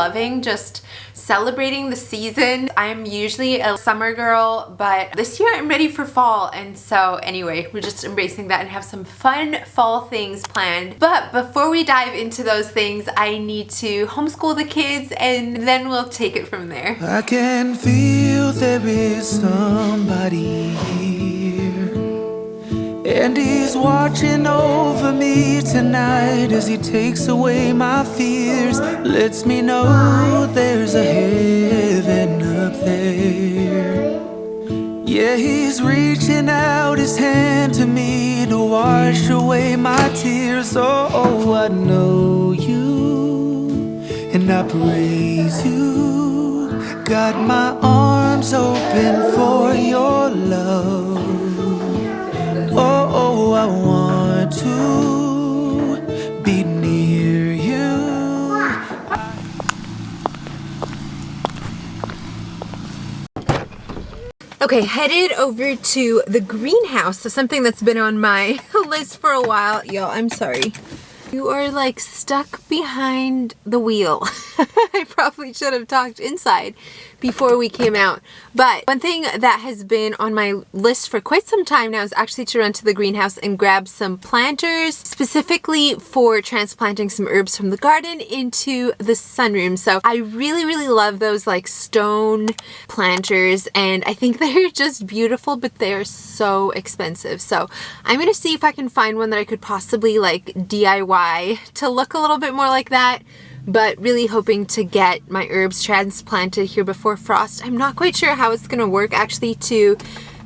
loving just celebrating the season. I'm usually a summer girl, but this year I'm ready for fall, and so anyway, we're just embracing that and have some fun fall things planned. But before we dive into those things, I need to homeschool the kids and then we'll take it from there. I can feel there is somebody here, and he's watching over me tonight as he takes away my fears, lets me know there's a heaven up there. Yeah, he's reaching out his hand to me to wash away my tears. Oh, I know you and I praise you. Got my arms open for your love. Oh, I want to be near you. Okay, headed over to the greenhouse. So something that's been on my list for a while. Yo, I'm sorry. You are like stuck behind the wheel. I probably should have talked inside before we came out. But one thing that has been on my list for quite some time now is actually to run to the greenhouse and grab some planters, specifically for transplanting some herbs from the garden into the sunroom. So I really love those like stone planters, and I think they're just beautiful, but they're so expensive. So I'm gonna see if I can find one that I could possibly like DIY to look a little bit more like that, but really hoping to get my herbs transplanted here before frost. I'm not quite sure how it's gonna work actually to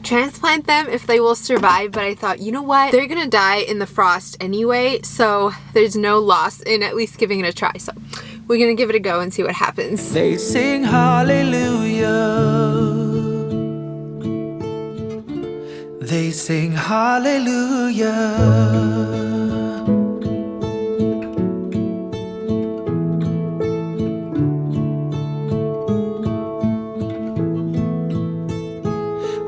transplant them, if they will survive, but I thought, you know what, they're gonna die in the frost anyway, so there's no loss in at least giving it a try. So we're gonna give it a go and see what happens. They sing hallelujah. They sing hallelujah.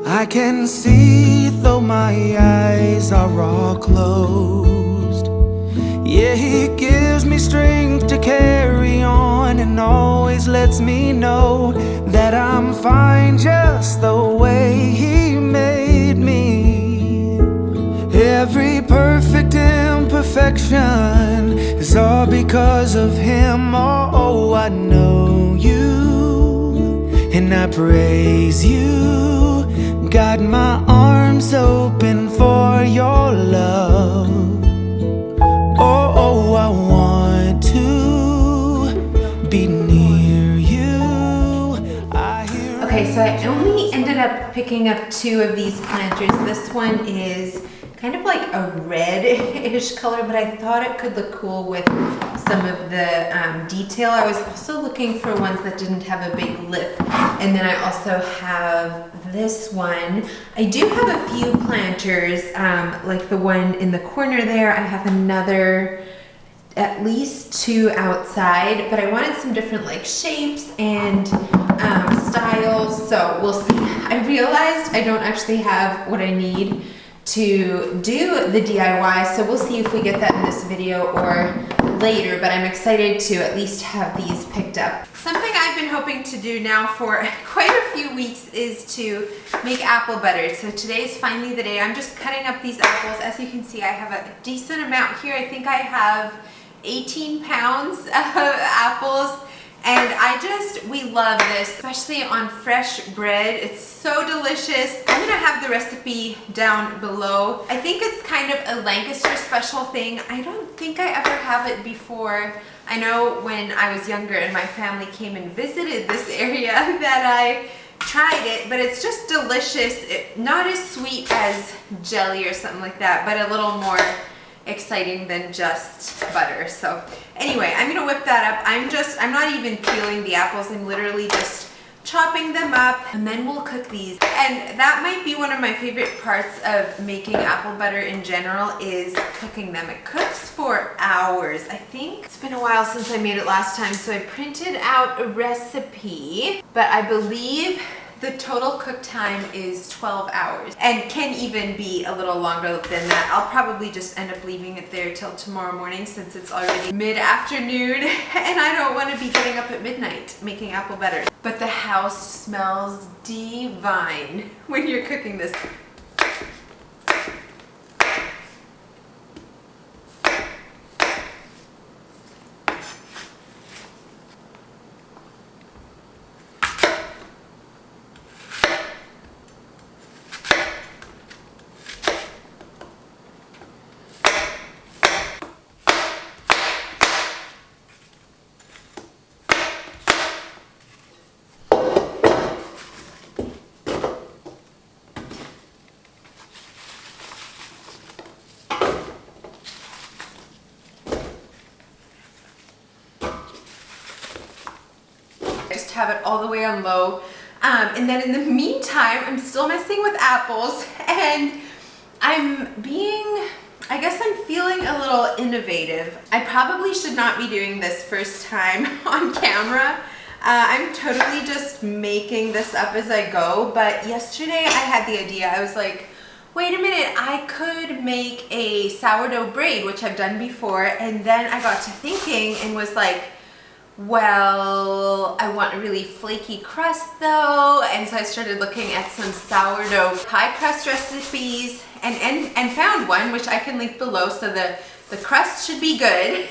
I can see though my eyes are all closed. Yeah, he gives me strength to carry on and always lets me know that I'm fine just the way he made me. Every perfect imperfection is all because of him. Oh, I know you and I praise you. Got my arms open for your love. Oh, I want to be near you. Okay, so I only ended up picking up 2 of these planters. This one is kind of like a red-ish color, but I thought it could look cool with some of the detail. I was also looking for ones that didn't have a big lip. And then I also have this one. I do have a few planters, like the one in the corner there. I have another, at least 2 outside, but I wanted some different like shapes and styles, so we'll see. I realized I don't actually have what I need to do the DIY, so we'll see if we get that in this video or later, but I'm excited to at least have these picked up. Something I've been hoping to do now for quite a few weeks is to make apple butter. So today's finally the day. I'm just cutting up these apples. As you can see, I have a decent amount here. I think I have 18 pounds of apples. And we love this, especially on fresh bread. It's so delicious. I'm gonna have the recipe down below. I think it's kind of a Lancaster special thing. I don't think I ever have it before. I know when I was younger and my family came and visited this area that I tried it, but it's just delicious. Not as sweet as jelly or something like that, but a little more exciting than just butter. So anyway, I'm gonna whip that up. I'm not even peeling the apples. I'm literally just chopping them up, and then we'll cook these. And that might be one of my favorite parts of making apple butter in general, is cooking them. It cooks for hours. I think it's been a while since I made it last time, so I printed out a recipe, but I believe The total cook time is 12 hours and can even be a little longer than that. I'll probably just end up leaving it there till tomorrow morning since it's already mid-afternoon and I don't want to be getting up at midnight making apple butter. But the house smells divine when you're cooking this. Just have it all the way on low. And then in the meantime, I'm still messing with apples and I guess I'm feeling a little innovative. I probably should not be doing this first time on camera. I'm totally just making this up as I go, but yesterday I had the idea. I was like, wait a minute, I could make a sourdough braid, which I've done before, and then I got to thinking and was like, well, I want a really flaky crust though, and so I started looking at some sourdough pie crust recipes and found one which I can link below, so the crust should be good.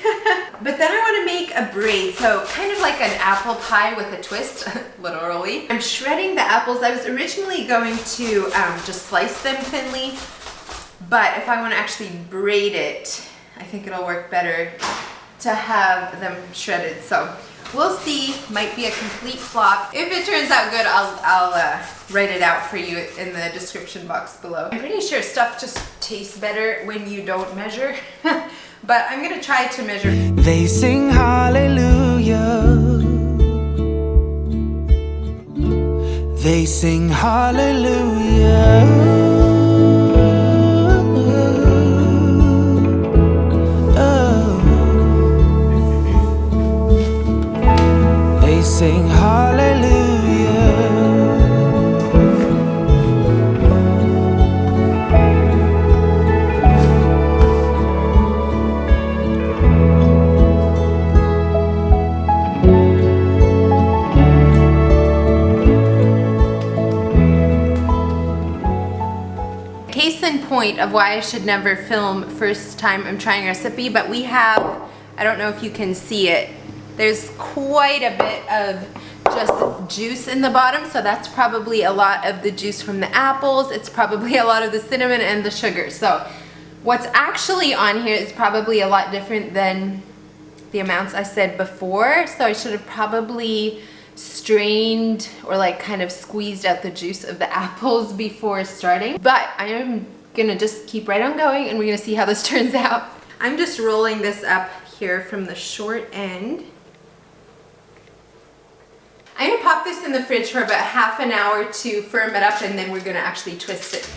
But then I want to make a braid, so kind of like an apple pie with a twist, literally. I'm shredding the apples. I was originally going to just slice them thinly, but if I want to actually braid it, I think it'll work better to have them shredded. So we'll see. Might be a complete flop. If it turns out good, I'll write it out for you in the description box below. I'm pretty sure stuff just tastes better when you don't measure, but I'm gonna try to measure. They sing hallelujah. They sing hallelujah. Sing hallelujah. Case in point of why I should never film first time I'm trying a recipe, but we have, I don't know if you can see it, there's quite a bit of just juice in the bottom, so that's probably a lot of the juice from the apples. It's probably a lot of the cinnamon and the sugar. So what's actually on here is probably a lot different than the amounts I said before. So I should have probably strained or like kind of squeezed out the juice of the apples before starting. But I am gonna just keep right on going and we're gonna see how this turns out. I'm just rolling this up here from the short end. I'm gonna pop this in the fridge for about half an hour to firm it up, and then we're gonna actually twist it.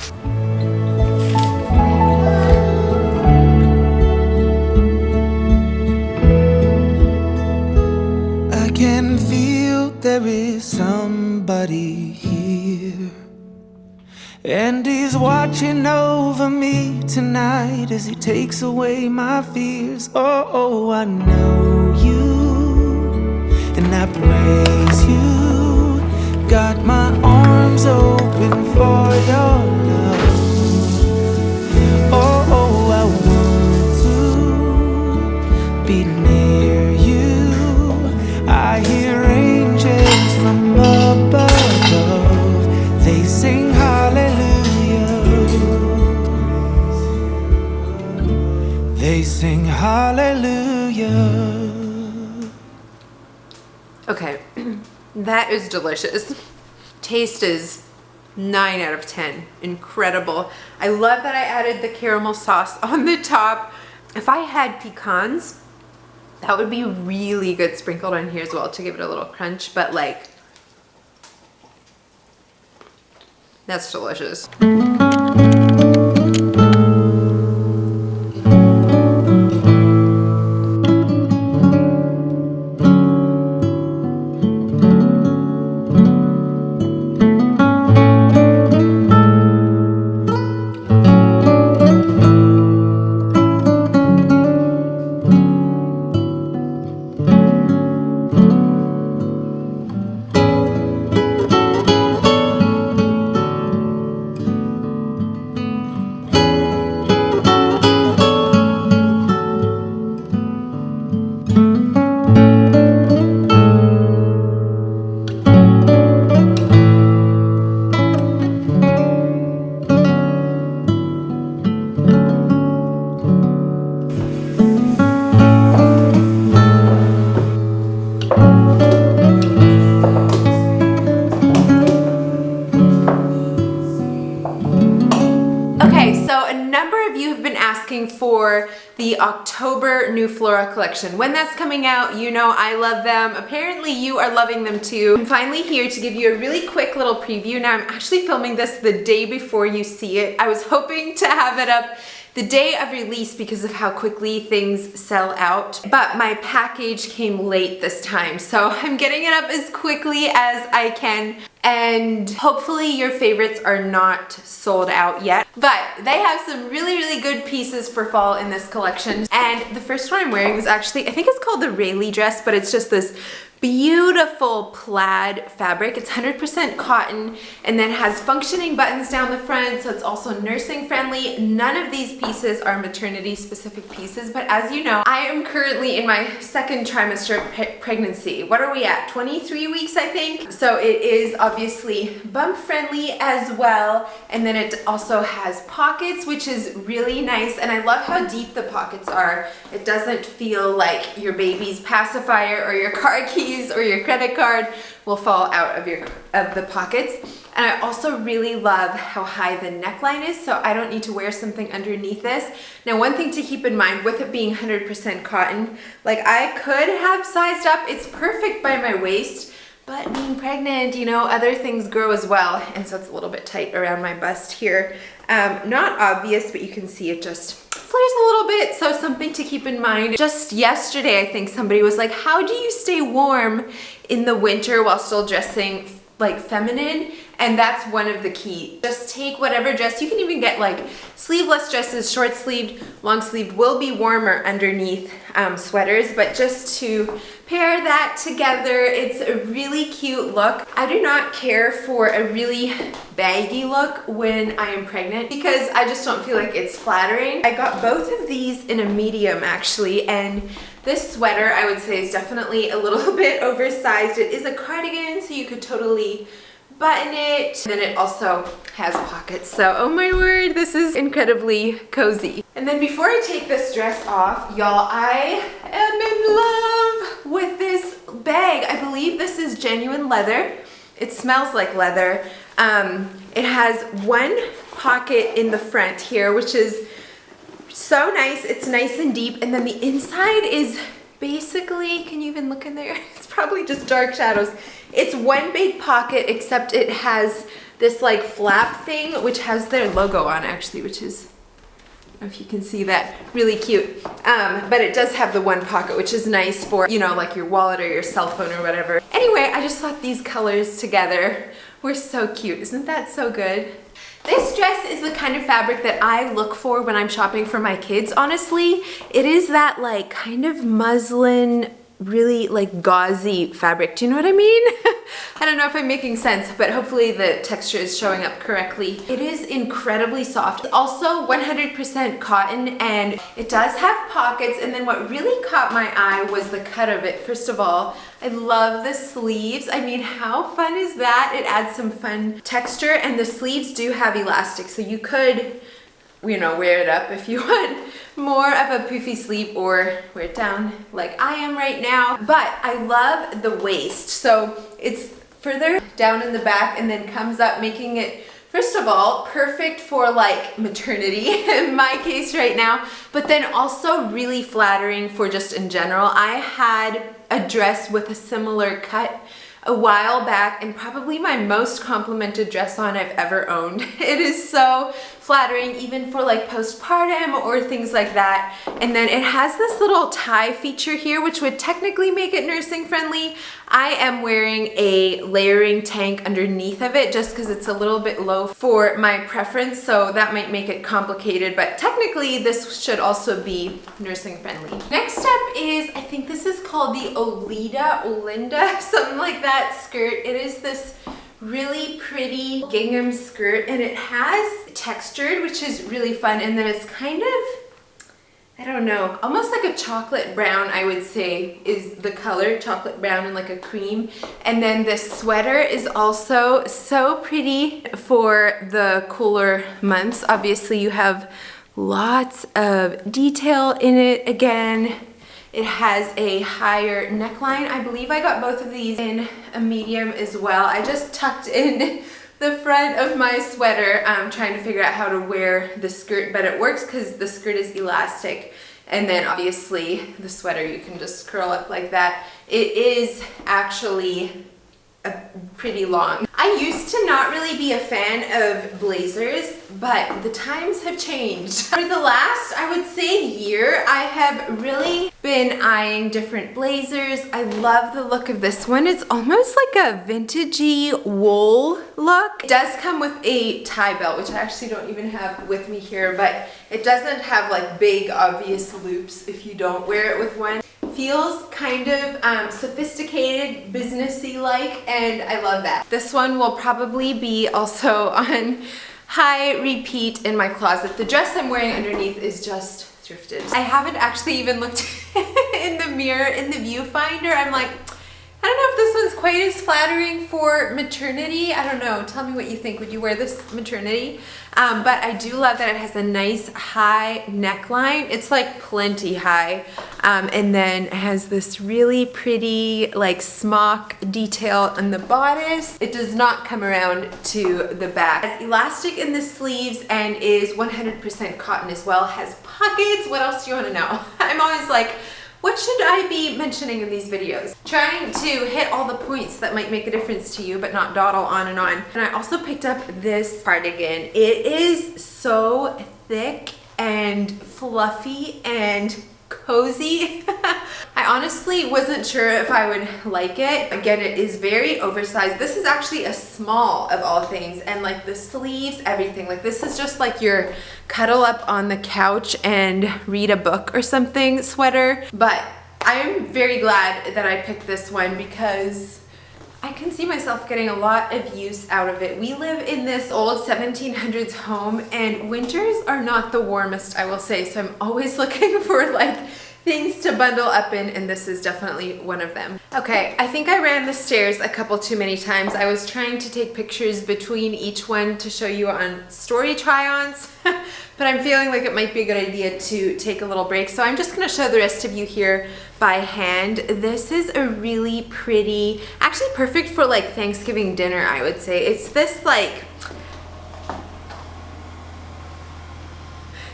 I can feel there is somebody here, and he's watching over me tonight as he takes away my fears. Oh, I know you, and I praise you. Got my arms open for your love. Oh, I want to be near you. I hear angels from above. They sing hallelujah. They sing hallelujah. Okay, that is delicious. Taste is 9 out of 10. Incredible. I love that I added the caramel sauce on the top. If I had pecans, that would be really good sprinkled on here as well to give it a little crunch, but like, that's delicious. Okay, so a number of you have been asking for the October New Flora collection. When that's coming out, you know I love them. Apparently you are loving them too. I'm finally here to give you a really quick little preview. Now I'm actually filming this the day before you see it. I was hoping to have it up the day of release because of how quickly things sell out, but my package came late this time, so I'm getting it up as quickly as I can, and hopefully your favorites are not sold out yet, but they have some really good pieces for fall in this collection. And the first one I'm wearing is actually, I think it's called the Rayleigh dress, but it's just this beautiful plaid fabric. It's 100% cotton and then has functioning buttons down the front, so it's also nursing friendly. None of these pieces are maternity specific pieces, but as you know, I am currently in my second trimester of pregnancy. What are we at? 23 weeks, I think. So it is obviously bump friendly as well, and then it also has pockets, which is really nice, and I love how deep the pockets are. It doesn't feel like your baby's pacifier or your car keys or your credit card will fall out of the pockets. And I also really love how high the neckline is, so I don't need to wear something underneath this. Now, one thing to keep in mind with it being 100% cotton, like I could have sized up, it's perfect by my waist, but being pregnant, you know, other things grow as well, and so it's a little bit tight around my bust here. Not obvious, but you can see it just flares a little bit, so something to keep in mind. Just yesterday, I think somebody was like, how do you stay warm in the winter while still dressing like feminine? And that's one of the key. Just take whatever dress, you can even get like sleeveless dresses, short sleeved, long sleeved, will be warmer underneath sweaters, but just to pair that together, it's a really cute look. I do not care for a really baggy look when I am pregnant because I just don't feel like it's flattering. I got both of these in a medium actually, and this sweater I would say is definitely a little bit oversized. It is a cardigan, so you could totally button it. And then it also has pockets. So, oh my word, this is incredibly cozy. And then before I take this dress off, y'all, I am in love with this bag. I believe this is genuine leather. It smells like leather. It has one pocket in the front here, which is so nice. It's nice and deep. And then the inside is basically, can you even look in there? It's probably just dark shadows. It's one big pocket, except it has this like flap thing, which has their logo on actually, which is, I don't know if you can see that, really cute. But it does have the one pocket, which is nice for, you know, like your wallet or your cell phone or whatever. Anyway, I just thought these colors together were so cute. Isn't that so good? This dress is the kind of fabric that I look for when I'm shopping for my kids, honestly. It is that like kind of muslin, really like gauzy fabric. Do you know what I mean? I don't know if I'm making sense, but hopefully the texture is showing up correctly. It is incredibly soft. It's also 100% cotton, and it does have pockets. And then what really caught my eye was the cut of it. First of all, I love the sleeves. I mean, how fun is that? It adds some fun texture, and the sleeves do have elastic, so you could, you know, wear it up if you want more of a poofy sleeve, or wear it down like I am right now. But I love the waist. So it's further down in the back and then comes up, making it, first of all, perfect for like maternity in my case right now, but then also really flattering for just in general. I had a dress with a similar cut a while back, and probably my most complimented dress on I've ever owned. It is so flattering, even for like postpartum or things like that. And then it has this little tie feature here, which would technically make it nursing friendly. I am wearing a layering tank underneath of it just because it's a little bit low for my preference, so that might make it complicated, but technically this should also be nursing friendly. Next up is, I think this is called the Olinda, something like that skirt. It is this really pretty gingham skirt, and it has textured, which is really fun, and then it's kind of, I don't know, almost like a chocolate brown, I would say, is the color, chocolate brown and like a cream. And then this sweater is also so pretty for the cooler months. Obviously you have lots of detail in it. Again, it has a higher neckline. I believe I got both of these in a medium as well. I just tucked in the front of my sweater. I'm trying to figure out how to wear the skirt, but it works because the skirt is elastic. And then obviously the sweater, you can just curl up like that. It is actually pretty long. I used to not really be a fan of blazers, but the times have changed. For the last, I would say, year, I have really been eyeing different blazers. I love the look of this one. It's almost like a vintagey wool look. It does come with a tie belt, which I actually don't even have with me here, but it doesn't have like big obvious loops if you don't wear it with one. Feels kind of sophisticated, businessy like, and I love that. This one will probably be also on high repeat in my closet. The dress I'm wearing underneath is just thrifted. I haven't actually even looked in the mirror in the viewfinder. I'm like, I don't know if this one's quite as flattering for maternity. I don't know. Tell me what you think. Would you wear this maternity? But I do love that it has a nice high neckline. It's like plenty high. And then it has this really pretty like smock detail on the bodice. It does not come around to the back. It's elastic in the sleeves and is 100% cotton as well. Has pockets. What else do you want to know? I'm always like, what should I be mentioning in these videos? Trying to hit all the points that might make a difference to you, but not dawdle on and on. And I also picked up this cardigan. It is so thick and fluffy and cozy. I honestly wasn't sure if I would like it. Again, it is very oversized. This is actually a small of all things, and like the sleeves, everything. Like this is just like your cuddle up on the couch and read a book or something sweater. But I am very glad that I picked this one because I can see myself getting a lot of use out of it. We live in this old 1700s home and winters are not the warmest, I will say. So I'm always looking for like things to bundle up in, and this is definitely one of them. Okay, I think I ran the stairs a couple too many times. I was trying to take pictures between each one to show you on story try-ons, but I'm feeling like it might be a good idea to take a little break. So I'm just gonna show the rest of you here by hand. This is a really pretty, actually perfect for like Thanksgiving dinner, I would say. It's this like,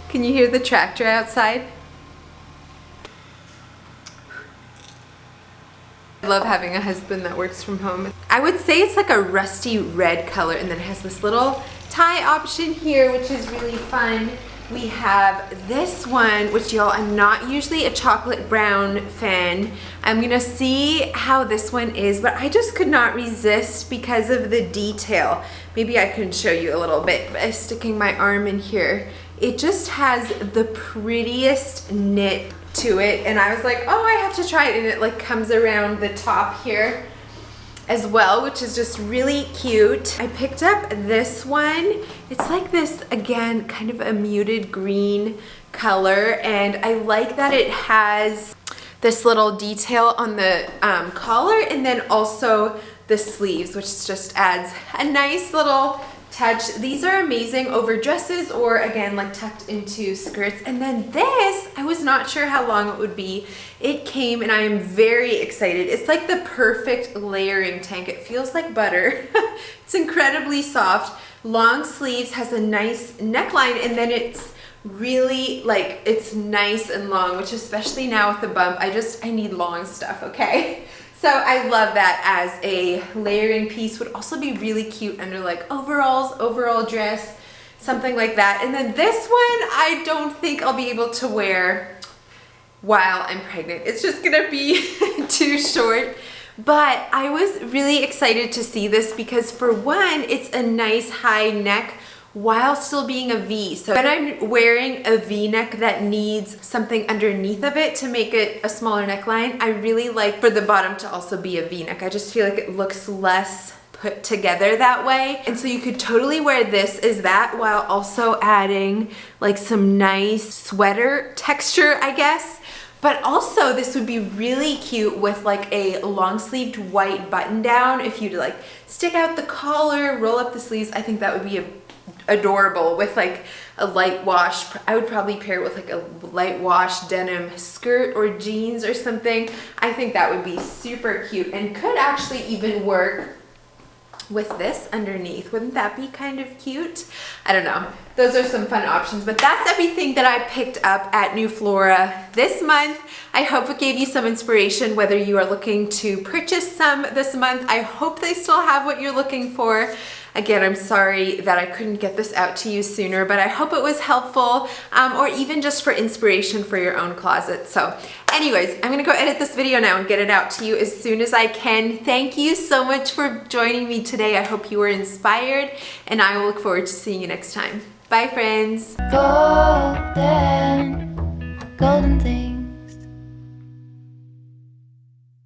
can you hear the tractor outside? I love having a husband that works from home. I would say it's like a rusty red color, and then it has this little tie option here, which is really fun. We have this one, which y'all, I'm not usually a chocolate brown fan. I'm gonna see how this one is, but I just could not resist because of the detail. Maybe I can show you a little bit by sticking my arm in here. It just has the prettiest knit to it, and I was like, oh, I have to try it, and it like comes around the top here as well, which is just really cute. I picked up this one. It's like this, again, kind of a muted green color, and I like that it has this little detail on the collar and then also the sleeves, which just adds a nice little touch. These are amazing over dresses or again like tucked into skirts. And then this, I was not sure how long it would be. It came and I am very excited. It's like the perfect layering tank. It feels like butter. It's incredibly soft. Long sleeves, has a nice neckline, and then it's really like, it's nice and long, which especially now with the bump, I need long stuff, okay? So I love that as a layering piece. Would also be really cute under like overalls, overall dress, something like that. And then this one, I don't think I'll be able to wear while I'm pregnant. It's just gonna be too short. But I was really excited to see this because for one, it's a nice high neck while still being a V. So when I'm wearing a V-neck that needs something underneath of it to make it a smaller neckline, I really like for the bottom to also be a V-neck. I just feel like it looks less put together that way. And so you could totally wear this as that while also adding like some nice sweater texture, I guess. But also this would be really cute with like a long sleeved white button down. If you'd like stick out the collar, roll up the sleeves, I think that would be adorable with like a light wash. I would probably pair it with like a light wash denim skirt or jeans or something. I think that would be super cute and could actually even work with this underneath. Wouldn't that be kind of cute? I don't know. Those are some fun options, but that's everything that I picked up at New Flora this month. I hope it gave you some inspiration whether you are looking to purchase some this month. I hope they still have what you're looking for. Again, I'm sorry that I couldn't get this out to you sooner, but I hope it was helpful, or even just for inspiration for your own closet. So anyways, I'm gonna go edit this video now and get it out to you as soon as I can. Thank you so much for joining me today. I hope you were inspired, and I will look forward to seeing you next time. Bye, friends. Golden, golden thing.